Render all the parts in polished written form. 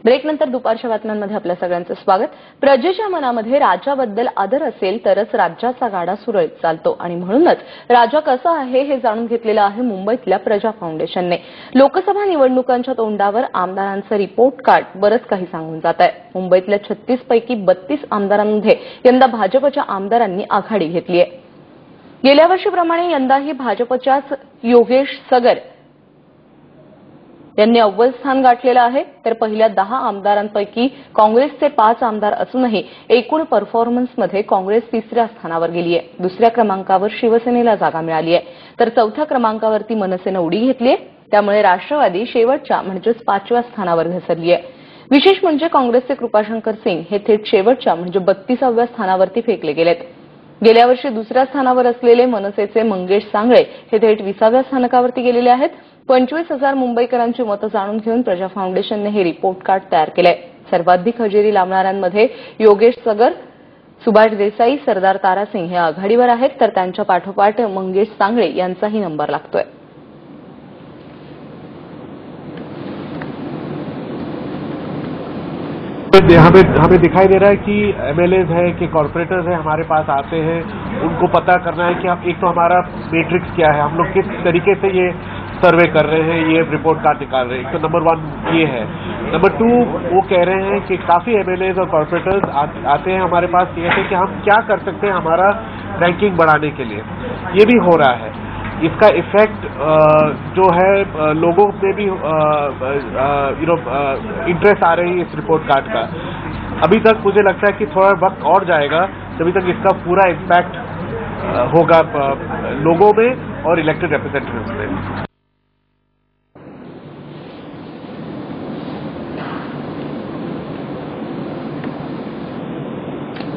ब्रेकनंतर दुपारच्या बातम्यांमध्ये आपल्या सगळ्यांचं स्वागत। प्रजेच्या मनामध्ये राजाबद्दल आदर असेल तरच राज्याचा गाडा सुरळीत चालतो आणि म्हणूनच राजा कसा आहे हे जाणून घेतलेलं आहे मुंबईतल्या प्रजा फाउंडेशनने। लोकसभा निवडणुकांच्या तोंडावर आमदारांचं रिपोर्ट कार्ड बरंच काही सांगून जात आहे। मुंबईतल्या 36 पैकी 32 आमदारांमध्ये यंदा भाजपच्या आमदारांनी आघाडी घेतली आहे। गेल्या वर्षीप्रमाणे यंदाही भाजपच्याच योगेश सगर यांनी अव्वल स्थान गाठलेलं आहे, तर पहिल्या 10 आमदारांपैकी काँग्रेसचे 5 आमदार असूनही एकूण परफॉर्मन्समध्ये काँग्रेस तिसऱ्या स्थानावर गेली आहे। दुसऱ्या क्रमांकावर शिवसेनेला जागा मिळाली आहे, तर चौथ्या क्रमांकावरती मनसेनं उडी घेतली आहे। त्यामुळे राष्ट्रवादी शेवटच्या म्हणजेच 5व्या स्थानावर घसरली आहे। विशेष म्हणजे काँग्रेसचे कृपाशंकर सिंग हे थेट शेवटच्या म्हणजे 32व्या स्थानावरती फेकले गेलेत। गेल्या वर्षी दुसऱ्या स्थानावर असलेले मनसेचे मंगेश सांगळे हे थेट 20व्या स्थानकावरती गेलेले आहेत। 25,000 मुंबईकरांची मतं जाणून घेऊन प्रजा फाउंडेशनने हे रिपोर्ट कार्ड तयार केलंय। सर्वाधिक हजेरी लावणाऱ्यांमध्ये योगेश सगर, सुभाष देसाई, सरदार तारासिंग हे आघाडीवर आहेत, तर त्यांच्या पाठोपाठ मंगेश सांगळे यांचाही नंबर लागतोय। हमें दिखाई दे रहा है कि एमएलएज है कि कॉर्पोरेटर्स है हमारे पास आते हैं, उनको पता करना है कि हम एक तो हमारा मैट्रिक्स क्या है, हम लोग किस तरीके से ये सर्वे कर रहे हैं, ये रिपोर्ट कार्ड निकाल रहे हैं। तो नंबर 1 ये है। नंबर 2 वो कह रहे हैं कि काफी एमएलएज और कॉर्पोरेटर्स आते हैं हमारे पास कहते हैं कि हम क्या कर सकते हैं हमारा रैंकिंग बढ़ाने के लिए। ये भी हो रहा है। इसका इफेक्ट जो है लोगों में भी इंटरेस्ट आ रही है इस रिपोर्ट कार्ड का। अभी तक मुझे लगता है कि थोड़ा वक्त और जाएगा तभी तक इसका पूरा इम्पैक्ट होगा लोगों में और इलेक्टेड रिप्रेजेंटेटिव्स में।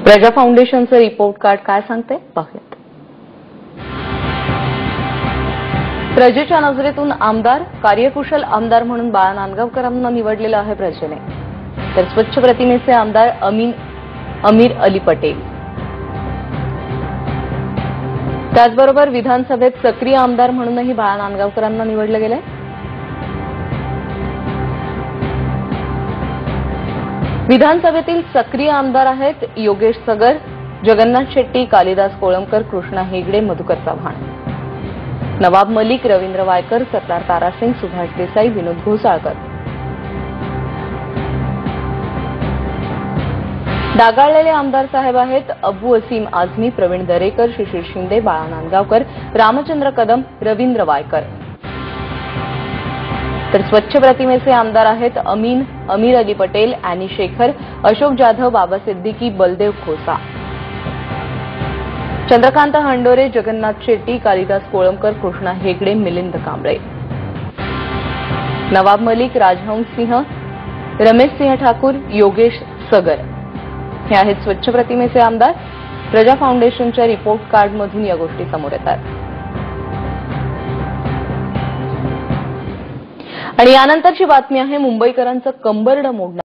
प्रजा फाउंडेशनचं रिपोर्ट कार्ड काय सांगते पाहूयात। प्रजेच्या नजरेतून आमदार, कार्यकुशल आमदार म्हणून बाळा नांदगावकरांना निवडलेलं आहे प्रजेने, तर स्वच्छ प्रतिमेचे आमदार अमीर अली पटेल। त्याचबरोबर विधानसभेत सक्रिय आमदार म्हणूनही बाळा नांदगावकरांना निवडलं गेलंय। विधानसभेतील सक्रिय आमदार आहेत योगेश सगर, जगन्नाथ शेट्टी, कालिदास कोळंबकर, कृष्णा हेगडे, मधुकर चव्हाण, नवाब मलिक, रवींद्र वायकर, सरदार तारासिंग, सुभाष देसाई, विनोद घोसाळकर। डागाळलेले आमदार साहेब आहेत अबू असीम आझमी, प्रवीण दरेकर, शिशिर शिंदे, बाळा नांदगावकर, रामचंद्र कदम, रवींद्र वायकर। तर स्वच्छ प्रतिमेचे आमदार आहेत अमीर अली पटेल, अॅनी शेखर, अशोक जाधव, बाबा सिद्दीकी, बलदेव खोसा, चंद्रकांत हंडोरे, जगन्नाथ शेट्टी, कालिदास कोळंबकर, कृष्णा हेगडे, मिलिंद कांबळे, नवाब मलिक, राजहंस सिंह, रमेश सिंह ठाकूर, योगेश सगर हे आहेत स्वच्छ प्रतिमेचे आमदार। प्रजा फाउंडेशनच्या रिपोर्ट कार्डमधून या गोष्टी समोर येतात। आणि यानंतरची बातमी आहे मुंबईकरांचं कंबरडं मोडणार